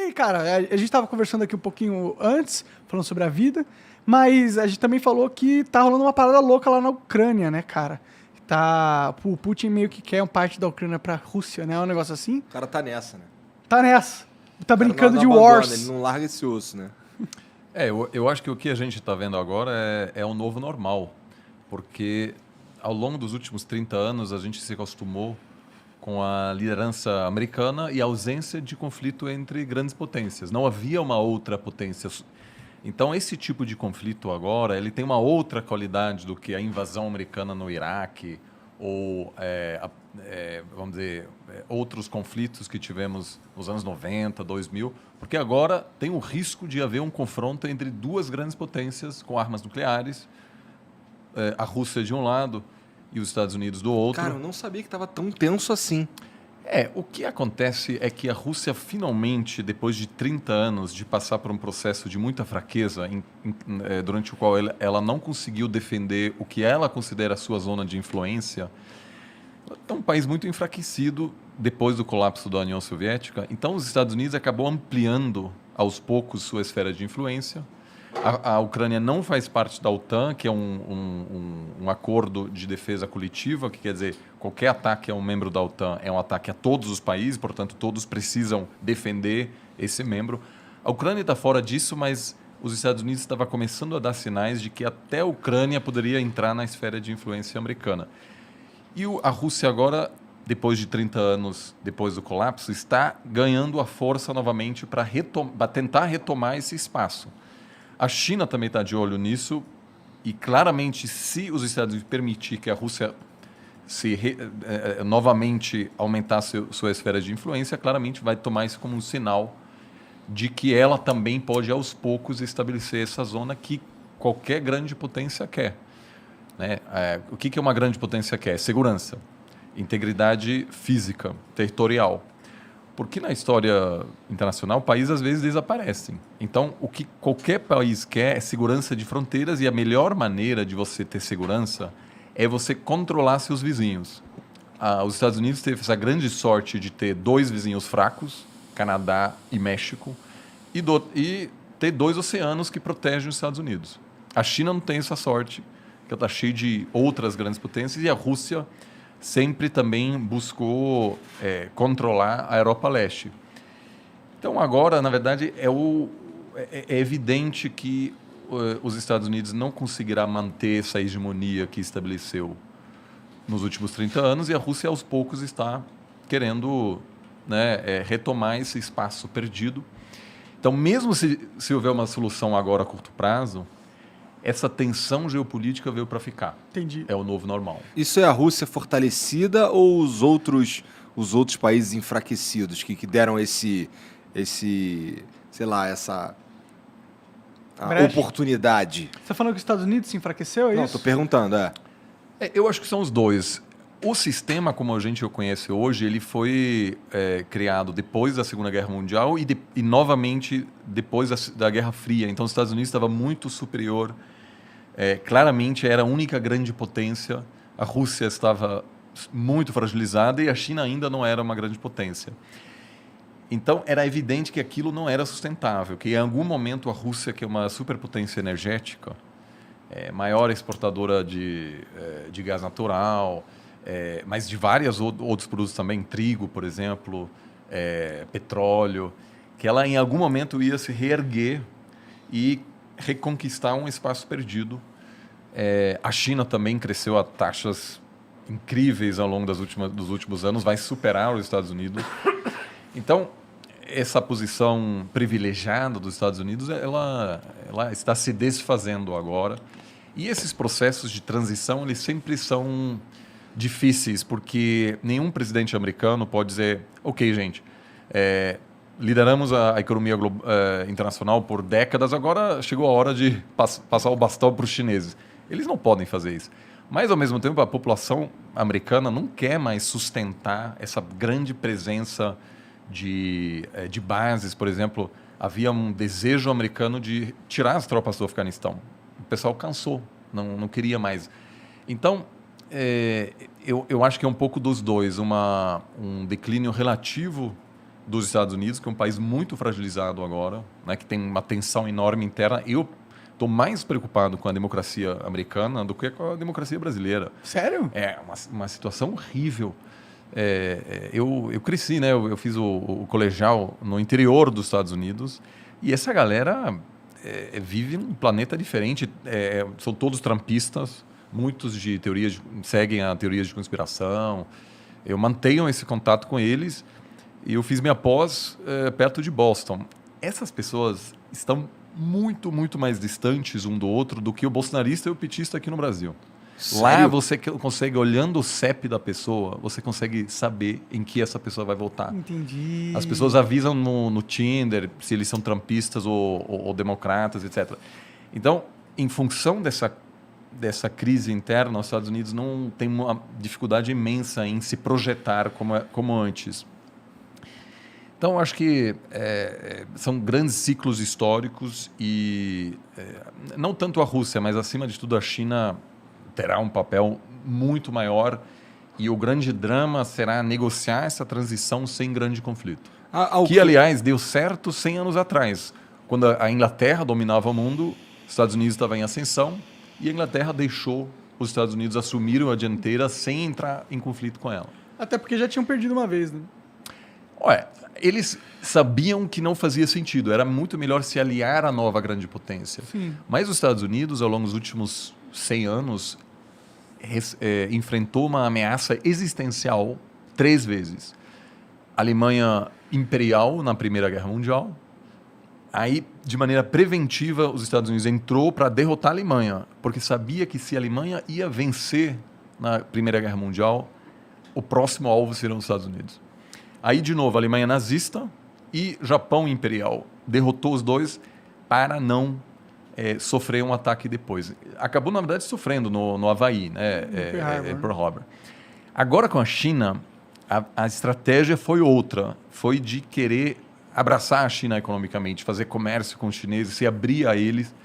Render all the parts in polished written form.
aí, cara, a gente tava conversando aqui um pouquinho antes, falando sobre a vida, mas a gente também falou que tá rolando uma parada louca lá na Ucrânia, né, cara? O Putin meio que quer uma parte da Ucrânia pra Rússia, né? É um negócio assim. O cara tá nessa, né? Tá nessa. Tá O cara brincando não de abandona, Wars. ele não larga esse osso, né? Eu acho que o que a gente está vendo agora é o novo normal, porque ao longo dos últimos 30 anos a gente se acostumou com a liderança americana e a ausência de conflito entre grandes potências. Não havia uma outra potência. Então esse tipo de conflito agora ele tem uma outra qualidade do que a invasão americana no Iraque ou vamos dizer outros conflitos que tivemos nos anos 90, 2000, porque agora tem o risco de haver um confronto entre duas grandes potências com armas nucleares, a Rússia de um lado e os Estados Unidos do outro. Cara, eu não sabia que estava tão tenso assim. O que acontece é que a Rússia finalmente, depois de 30 anos de passar por um processo de muita fraqueza, durante o qual ela não conseguiu defender o que ela considera a sua zona de influência, é um país muito enfraquecido depois do colapso da União Soviética. Então, os Estados Unidos acabou ampliando aos poucos sua esfera de influência. A Ucrânia não faz parte da OTAN, que é um acordo de defesa coletiva, que quer dizer, qualquer ataque a um membro da OTAN é um ataque a todos os países, portanto, todos precisam defender esse membro. A Ucrânia está fora disso, mas os Estados Unidos estavam começando a dar sinais de que até a Ucrânia poderia entrar na esfera de influência americana. E a Rússia agora, depois de 30 anos depois do colapso, está ganhando a força novamente para tentar retomar esse espaço. A China também está de olho nisso e, claramente, se os Estados Unidos permitir que a Rússia novamente aumentar sua esfera de influência, claramente vai tomar isso como um sinal de que ela também pode, aos poucos, estabelecer essa zona que qualquer grande potência quer. Né? O que uma grande potência quer? Segurança, integridade física, territorial. Porque na história internacional, países às vezes desaparecem. Então, o que qualquer país quer é segurança de fronteiras e a melhor maneira de você ter segurança é você controlar seus vizinhos. Os Estados Unidos teve essa grande sorte de ter dois vizinhos fracos, Canadá e México, e ter dois oceanos que protegem os Estados Unidos. A China não tem essa sorte, que está cheia de outras grandes potências, e a Rússia sempre também buscou controlar a Europa Leste. Então, agora, na verdade, é evidente que os Estados Unidos não conseguirá manter essa hegemonia que estabeleceu nos últimos 30 anos, e a Rússia, aos poucos, está querendo retomar esse espaço perdido. Então, mesmo se houver uma solução agora a curto prazo, essa tensão geopolítica veio para ficar. Entendi. É o novo normal. Isso é a Rússia fortalecida ou os outros países enfraquecidos que deram essa oportunidade? Você tá falando que os Estados Unidos se enfraqueceu, é Não, isso? estou perguntando, Eu acho que são os dois. O sistema, como a gente o conhece hoje, ele foi criado depois da Segunda Guerra Mundial e novamente depois da Guerra Fria. Então, os Estados Unidos estava muito superior. Claramente, era a única grande potência. A Rússia estava muito fragilizada e a China ainda não era uma grande potência. Então, era evidente que aquilo não era sustentável, que em algum momento a Rússia, que é uma superpotência energética, maior exportadora de gás natural, mas de vários outros produtos também, trigo, por exemplo, petróleo, que ela em algum momento ia se reerguer e reconquistar um espaço perdido. A China também cresceu a taxas incríveis ao longo dos últimos anos, vai superar os Estados Unidos. Então, essa posição privilegiada dos Estados Unidos, ela está se desfazendo agora. E esses processos de transição, eles sempre são difíceis, porque nenhum presidente americano pode dizer, ok, gente, lideramos a economia internacional por décadas, agora chegou a hora de passar o bastão para os chineses. Eles não podem fazer isso. Mas, ao mesmo tempo, a população americana não quer mais sustentar essa grande presença de bases. Por exemplo, havia um desejo americano de tirar as tropas do Afeganistão. O pessoal cansou, não queria mais. Então, eu acho que é um pouco dos dois, um declínio relativo dos Estados Unidos, que é um país muito fragilizado agora, né, que tem uma tensão enorme interna. Eu estou mais preocupado com a democracia americana do que com a democracia brasileira. Sério? É uma situação horrível. Eu cresci, né? Eu fiz o colegial no interior dos Estados Unidos e essa galera vive num planeta diferente. São todos trumpistas, muitos seguem a teorias de conspiração. Eu mantenho esse contato com eles e eu fiz minha pós perto de Boston. Essas pessoas estão muito, muito mais distantes um do outro do que o bolsonarista e o petista aqui no Brasil. Lá Sério? você consegue, olhando o CEP da pessoa, você consegue saber em que essa pessoa vai votar. Entendi. As pessoas avisam no Tinder se eles são trumpistas ou democratas, etc. Então, em função dessa crise interna, os Estados Unidos não tem uma dificuldade imensa em se projetar como antes. Então, acho que são grandes ciclos históricos e não tanto a Rússia, mas acima de tudo a China terá um papel muito maior e o grande drama será negociar essa transição sem grande conflito. Que, aliás, deu certo 100 anos atrás, quando a Inglaterra dominava o mundo, os Estados Unidos estavam em ascensão e a Inglaterra deixou os Estados Unidos assumirem a dianteira sem entrar em conflito com ela. Até porque já tinham perdido uma vez, né? Olha, eles sabiam que não fazia sentido, era muito melhor se aliar à nova grande potência. Sim. Mas os Estados Unidos, ao longo dos últimos 100 anos, enfrentou uma ameaça existencial 3 vezes. A Alemanha imperial na Primeira Guerra Mundial. Aí, de maneira preventiva, os Estados Unidos entrou para derrotar a Alemanha, porque sabia que se a Alemanha ia vencer na Primeira Guerra Mundial, o próximo alvo seriam os Estados Unidos. Aí, de novo, a Alemanha nazista e Japão imperial. Derrotou os dois para não sofrer um ataque depois. Acabou, na verdade, sofrendo no Havaí, né? Pearl Harbor. Agora, com a China, a estratégia foi outra. Foi de querer abraçar a China economicamente, fazer comércio com os chineses, se abrir a eles,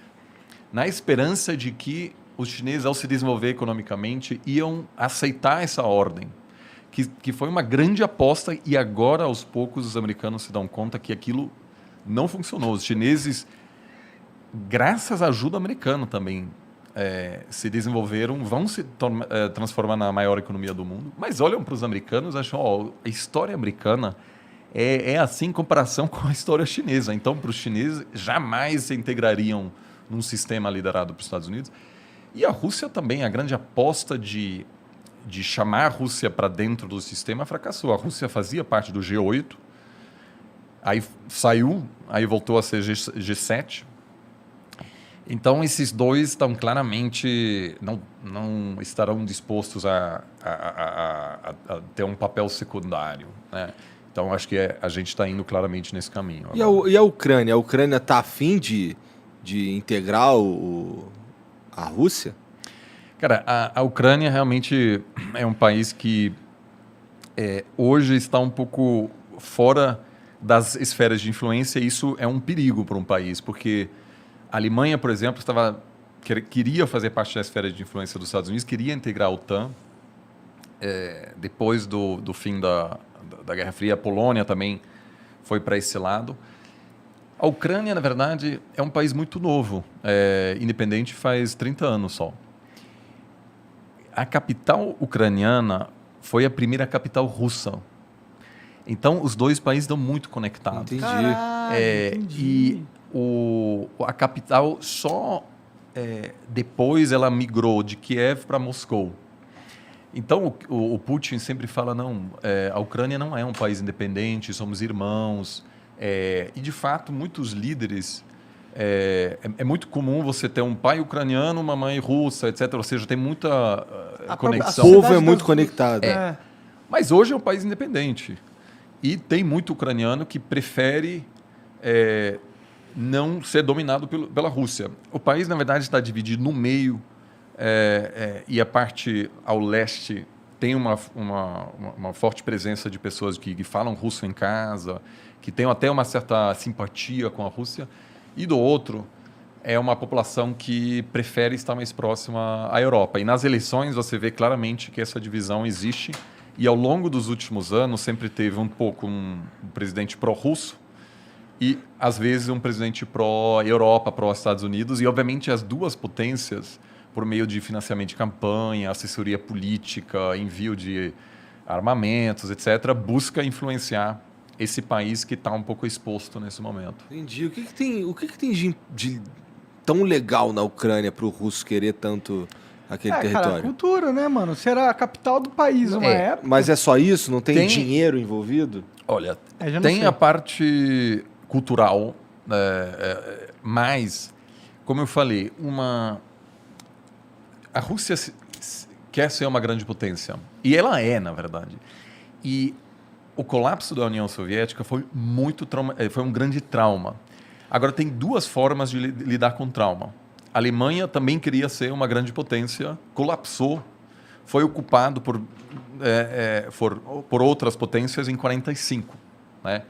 na esperança de que os chineses, ao se desenvolver economicamente, iam aceitar essa ordem. Que foi uma grande aposta e agora, aos poucos, os americanos se dão conta que aquilo não funcionou. Os chineses, graças à ajuda americana também, se desenvolveram, vão se transformar na maior economia do mundo, mas olham para os americanos e acham, a história americana é assim em comparação com a história chinesa. Então, para os chineses, jamais se integrariam num sistema liderado pelos Estados Unidos. E a Rússia também, a grande aposta de chamar a Rússia para dentro do sistema fracassou. A Rússia fazia parte do G8, aí saiu, aí voltou a ser G7. Então, esses dois estão claramente, não estarão dispostos a ter um papel secundário, né? Então, acho que a gente está indo claramente nesse caminho. E a Ucrânia? A Ucrânia está afim de integrar a Rússia? Cara, a Ucrânia realmente é um país que hoje está um pouco fora das esferas de influência e isso é um perigo para um país, porque a Alemanha, por exemplo, queria fazer parte da esfera de influência dos Estados Unidos, queria integrar a OTAN. Depois do fim da Guerra Fria, a Polônia também foi para esse lado. A Ucrânia, na verdade, é um país muito novo, independente faz 30 anos só. A capital ucraniana foi a primeira capital russa. Então, os dois países estão muito conectados. Entendi. Caralho, entendi. E a capital só depois ela migrou de Kiev para Moscou. Então, o Putin sempre fala, não, a Ucrânia não é um país independente, somos irmãos. E, de fato, muitos líderes... É muito comum você ter um pai ucraniano, uma mãe russa, etc. Ou seja, tem muita conexão. O povo é muito conectado. Mas hoje é um país independente. E tem muito ucraniano que prefere não ser dominado pela Rússia. O país, na verdade, está dividido no meio e a parte ao leste tem uma forte presença de pessoas que falam russo em casa, que têm até uma certa simpatia com a Rússia. E do outro, é uma população que prefere estar mais próxima à Europa. E nas eleições você vê claramente que essa divisão existe E ao longo dos últimos anos sempre teve um pouco um presidente pró-russo e, às vezes, um presidente pró-Europa, pró-Estados Unidos. E, obviamente, as duas potências, por meio de financiamento de campanha, assessoria política, envio de armamentos, etc., busca influenciar esse país que está um pouco exposto nesse momento. Entendi. O que tem de tão legal na Ucrânia para o russo querer tanto aquele Cara, território? cultura, né, mano? Será a capital do país uma época. Mas é só isso? Não tem Tem- dinheiro envolvido? Olha, Já não tem sei. a parte cultural, mas, como eu falei, a Rússia quer ser uma grande potência. E ela é, na verdade. E o colapso da União Soviética foi foi um grande trauma. Agora, tem duas formas de lidar com trauma. A Alemanha também queria ser uma grande potência, colapsou, foi ocupado por outras potências em 1945. Né?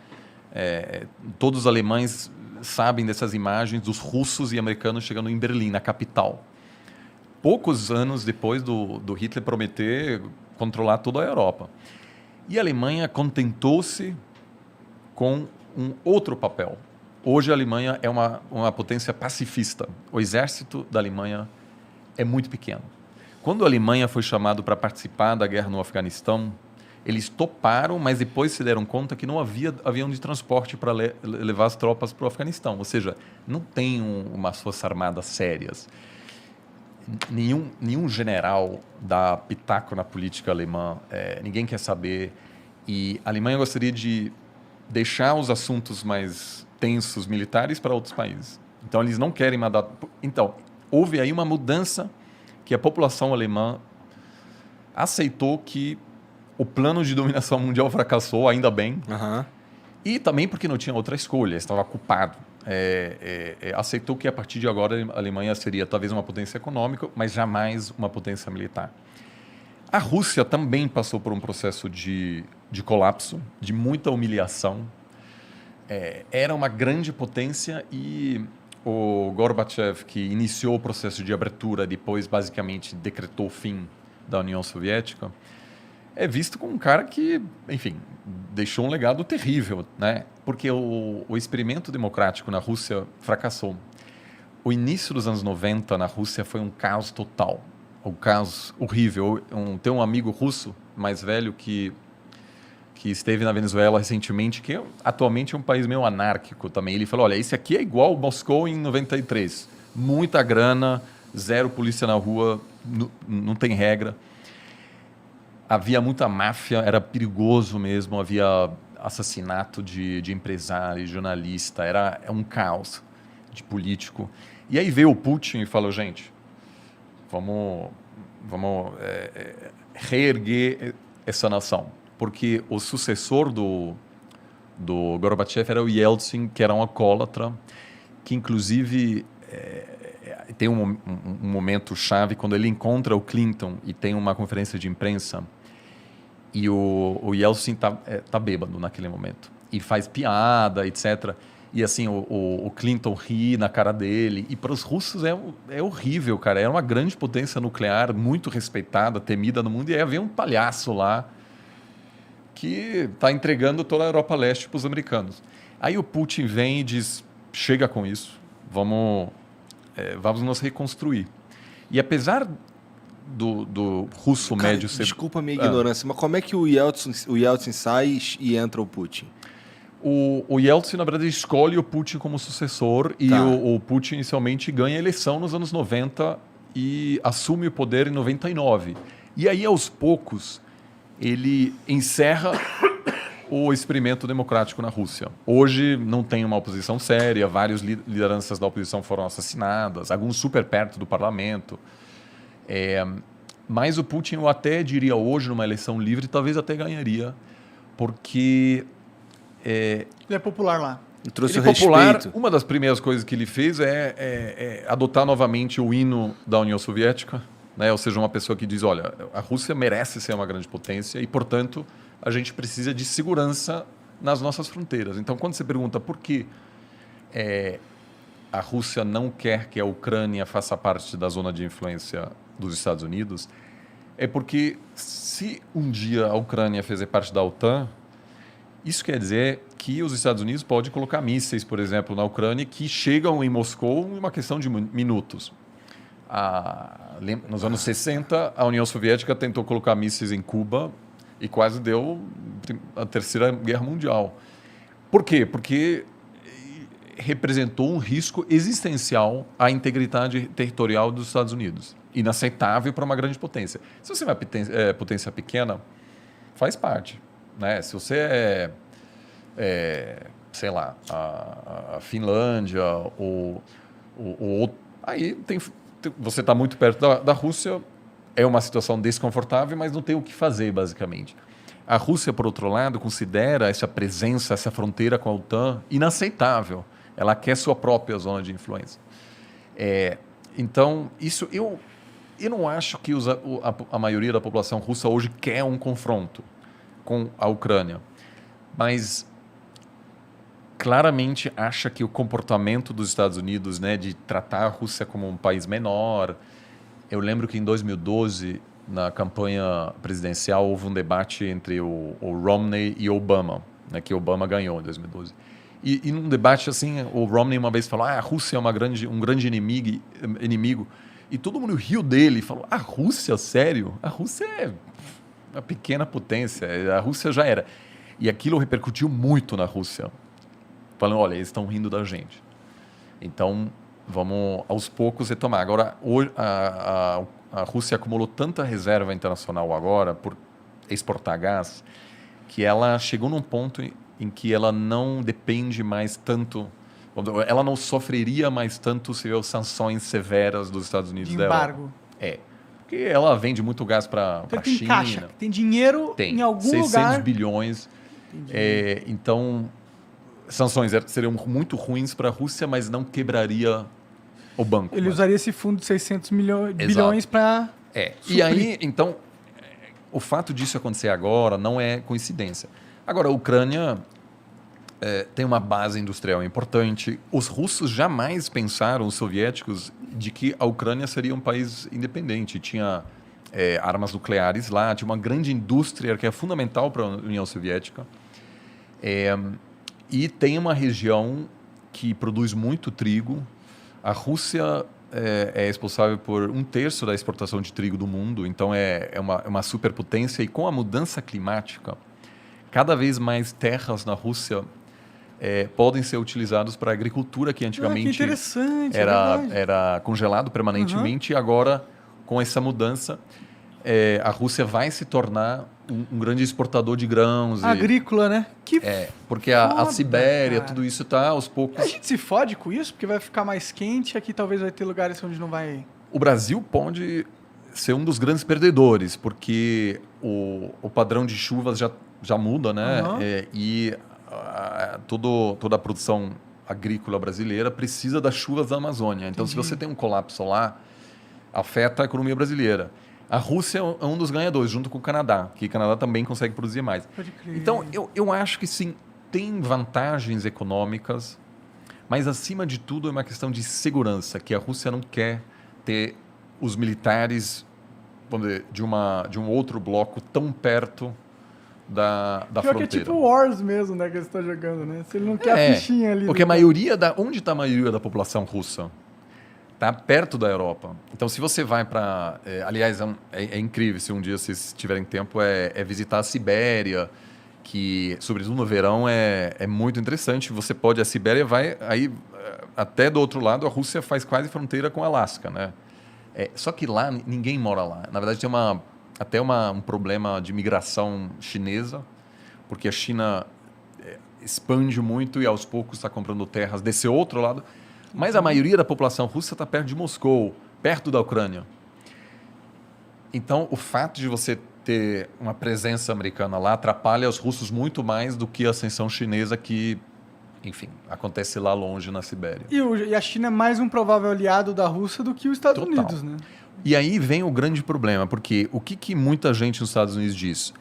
Todos os alemães sabem dessas imagens dos russos e americanos chegando em Berlim, na capital. Poucos anos depois do Hitler prometer controlar toda a Europa. E a Alemanha contentou-se com um outro papel. Hoje a Alemanha é uma potência pacifista. O exército da Alemanha é muito pequeno. Quando a Alemanha foi chamada para participar da guerra no Afeganistão, eles toparam, mas depois se deram conta que não havia avião de transporte para levar as tropas para o Afeganistão. Ou seja, não tem umas forças armadas sérias. Nenhum general dá pitaco na política alemã. Ninguém quer saber. E a Alemanha gostaria de deixar os assuntos mais tensos militares para outros países. Então, eles não querem mandar... Então, houve aí uma mudança que a população alemã aceitou que o plano de dominação mundial fracassou, ainda bem, Aham. e também porque não tinha outra escolha, estava culpado. Aceitou que a partir de agora a Alemanha seria talvez uma potência econômica, mas jamais uma potência militar. A Rússia também passou por um processo de colapso, de muita humilhação. Era uma grande potência e o Gorbachev, que iniciou o processo de abertura, depois basicamente decretou o fim da União Soviética, é visto como um cara que, enfim, deixou um legado terrível, né? Porque o experimento democrático na Rússia fracassou. O início dos anos 90 na Rússia foi um caos total, um caos horrível. Tem um amigo russo mais velho que esteve na Venezuela recentemente, que atualmente é um país meio anárquico também. Ele falou, olha, esse aqui é igual Moscou em 93. Muita grana, zero polícia na rua, não tem regra. Havia muita máfia, era perigoso mesmo, havia assassinato de empresário, jornalista, era um caos de político. E aí veio o Putin e falou, gente, vamos reerguer essa nação. Porque o sucessor do Gorbachev era o Yeltsin, que era um alcoólatra, que inclusive tem um momento chave quando ele encontra o Clinton e tem uma conferência de imprensa e o Yeltsin tá bêbado naquele momento e faz piada, etc. E assim, o Clinton ri na cara dele. E para os russos é horrível, cara. Era uma grande potência nuclear, muito respeitada, temida no mundo. E aí havia um palhaço lá que está entregando toda a Europa Leste para os americanos. Aí o Putin vem e diz, chega com isso, vamos nos reconstruir. E apesar do russo Cara, médio ser... desculpa a minha ignorância, mas como é que o Yeltsin sai e entra o Putin? O Yeltsin, na verdade, escolhe o Putin como sucessor e Tá. o Putin inicialmente ganha a eleição nos anos 90 e assume o poder em 99. E aí, aos poucos, ele encerra o experimento democrático na Rússia. Hoje não tem uma oposição séria, várias lideranças da oposição foram assassinadas, alguns super perto do parlamento. Mas o Putin, eu até diria hoje, numa eleição livre, talvez até ganharia, porque... Ele é popular lá. E trouxe ele o é popular. respeito. Uma das primeiras coisas que ele fez é adotar novamente o hino da União Soviética, né? Ou seja, uma pessoa que diz, olha, a Rússia merece ser uma grande potência e, portanto, a gente precisa de segurança nas nossas fronteiras. Então, quando você pergunta por que a Rússia não quer que a Ucrânia faça parte da zona de influência dos Estados Unidos, É porque se um dia a Ucrânia fizer parte da OTAN, isso quer dizer que os Estados Unidos podem colocar mísseis, por exemplo, na Ucrânia, que chegam em Moscou em uma questão de minutos. Nos anos 60, a União Soviética tentou colocar mísseis em Cuba e quase deu a Terceira Guerra Mundial. Por quê? Porque representou um risco existencial à integridade territorial dos Estados Unidos. Inaceitável para uma grande potência. Se você é uma potência pequena, faz parte. Né? Se você sei lá, a Finlândia ou aí você está muito perto da Rússia, é uma situação desconfortável, mas não tem o que fazer, basicamente. A Rússia, por outro lado, considera essa presença, essa fronteira com a OTAN inaceitável. Ela quer sua própria zona de influência. Então, isso eu não acho que a maioria da população russa hoje quer um confronto com a Ucrânia, mas claramente acha que o comportamento dos Estados Unidos, né, de tratar a Rússia como um país menor. Eu lembro que em 2012, na campanha presidencial, houve um debate entre o Romney e Obama, né, que Obama ganhou em 2012. E num debate assim, o Romney uma vez falou: a Rússia é um grande inimigo. E todo mundo riu dele e falou: a Rússia, sério? A Rússia é uma pequena potência, a Rússia já era. E aquilo repercutiu muito na Rússia. Falando: olha, eles estão rindo da gente. Então, vamos aos poucos retomar. Agora, a Rússia acumulou tanta reserva internacional agora por exportar gás, que ela chegou num ponto em que ela não depende mais tanto, ela não sofreria mais tanto se houver sanções severas dos Estados Unidos. De embargo. Porque ela vende muito gás para a China. Caixa, tem dinheiro em algum 600 lugar. bilhões. Então, sanções seriam muito ruins para a Rússia, mas não quebraria o banco. Ele usaria esse fundo de 600 bilhões para... E aí, então, o fato disso acontecer agora não é coincidência. Agora, a Ucrânia tem uma base industrial importante. Os russos jamais pensaram, os soviéticos, de que a Ucrânia seria um país independente. Tinha armas nucleares lá, tinha uma grande indústria que é fundamental para a União Soviética. E tem uma região que produz muito trigo. A Rússia é responsável por 1/3 da exportação de trigo do mundo, então é uma superpotência. E com a mudança climática, cada vez mais terras na Rússia podem ser utilizadas para a agricultura, que antigamente que interessante, era congelado permanentemente. E agora, com essa mudança, a Rússia vai se tornar um grande exportador de grãos. Agrícola, né? Porque a Sibéria, cara, tudo isso está aos poucos... A gente se fode com isso, porque vai ficar mais quente, aqui talvez vai ter lugares onde não vai... O Brasil pode ser um dos grandes perdedores, porque o padrão de chuvas já muda, né? E toda a produção agrícola brasileira precisa das chuvas da Amazônia. Então, se você tem um colapso lá, afeta a economia brasileira. A Rússia é um dos ganhadores, junto com o Canadá, que o Canadá também consegue produzir mais. Pode crer. Então, eu acho que sim, tem vantagens econômicas, mas, acima de tudo, é uma questão de segurança, que a Rússia não quer ter os militares, vamos dizer, de um outro bloco tão perto da fronteira. Que é tipo Wars mesmo, né, que você está jogando, né? Se ele não quer a fichinha ali. Porque onde está a maioria da população russa? Está perto da Europa. Então, se você vai para... aliás, é incrível, se um dia vocês tiverem tempo, visitar a Sibéria, que, sobretudo no verão, é muito interessante. Você pode... A Sibéria vai... Aí, até do outro lado, a Rússia faz quase fronteira com a Alasca, né? Só que lá, ninguém mora lá. Na verdade, tem até um problema de migração chinesa, porque a China expande muito e, aos poucos, está comprando terras desse outro lado. Mas a maioria da população russa está perto de Moscou, perto da Ucrânia. Então, o fato de você ter uma presença americana lá atrapalha os russos muito mais do que a ascensão chinesa que, enfim, acontece lá longe na Sibéria. E a China é mais um provável aliado da Rússia do que os Estados Unidos, né? E aí vem o grande problema, porque o que muita gente nos Estados Unidos diz?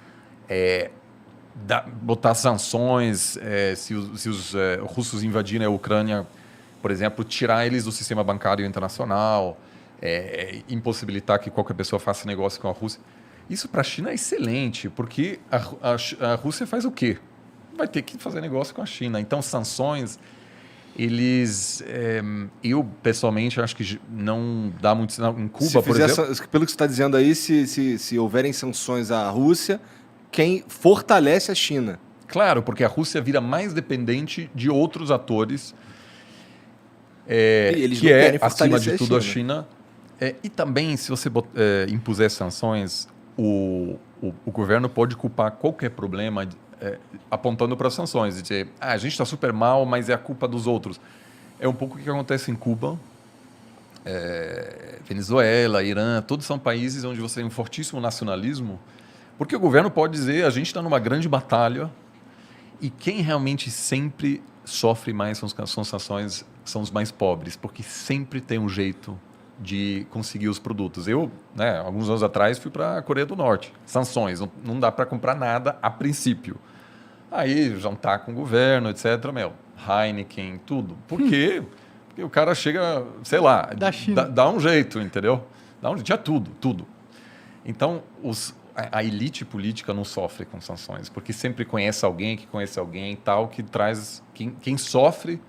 Botar sanções, se os russos invadirem a Ucrânia, por exemplo, tirar eles do sistema bancário internacional, impossibilitar que qualquer pessoa faça negócio com a Rússia. Isso para a China é excelente, porque a Rússia faz o quê? Vai ter que fazer negócio com a China. Então, sanções, eu, pessoalmente, acho que não dá muito sinal. Em Cuba, por exemplo... Pelo que você está dizendo aí, se houverem sanções à Rússia, quem fortalece a China. Claro, porque a Rússia vira mais dependente de outros atores, Eles que não é, querem acima fortalecer de tudo, a a China. E também, se você impuser sanções, o governo pode culpar qualquer problema apontando para as sanções. E dizer, a gente está super mal, mas é a culpa dos outros. É um pouco o que acontece em Cuba, Venezuela, Irã, todos são países onde você tem um fortíssimo nacionalismo, porque o governo pode dizer, a gente está numa grande batalha, e quem realmente sempre sofre mais com sanções são os mais pobres, porque sempre tem um jeito de conseguir os produtos. Eu, alguns anos atrás, fui para a Coreia do Norte. Sanções, não dá para comprar nada a princípio. Aí, jantar com o governo, etc. Heineken, tudo. Por quê? Porque o cara chega, sei lá, Da China. dá um jeito, entendeu? Tinha tudo. Então, a elite política não sofre com sanções, porque sempre conhece alguém que conhece alguém tal, que traz... Quem sofre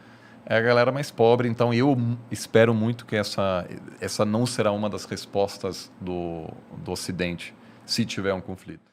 é a galera mais pobre. Então, eu espero muito que essa não será uma das respostas do Ocidente, se tiver um conflito.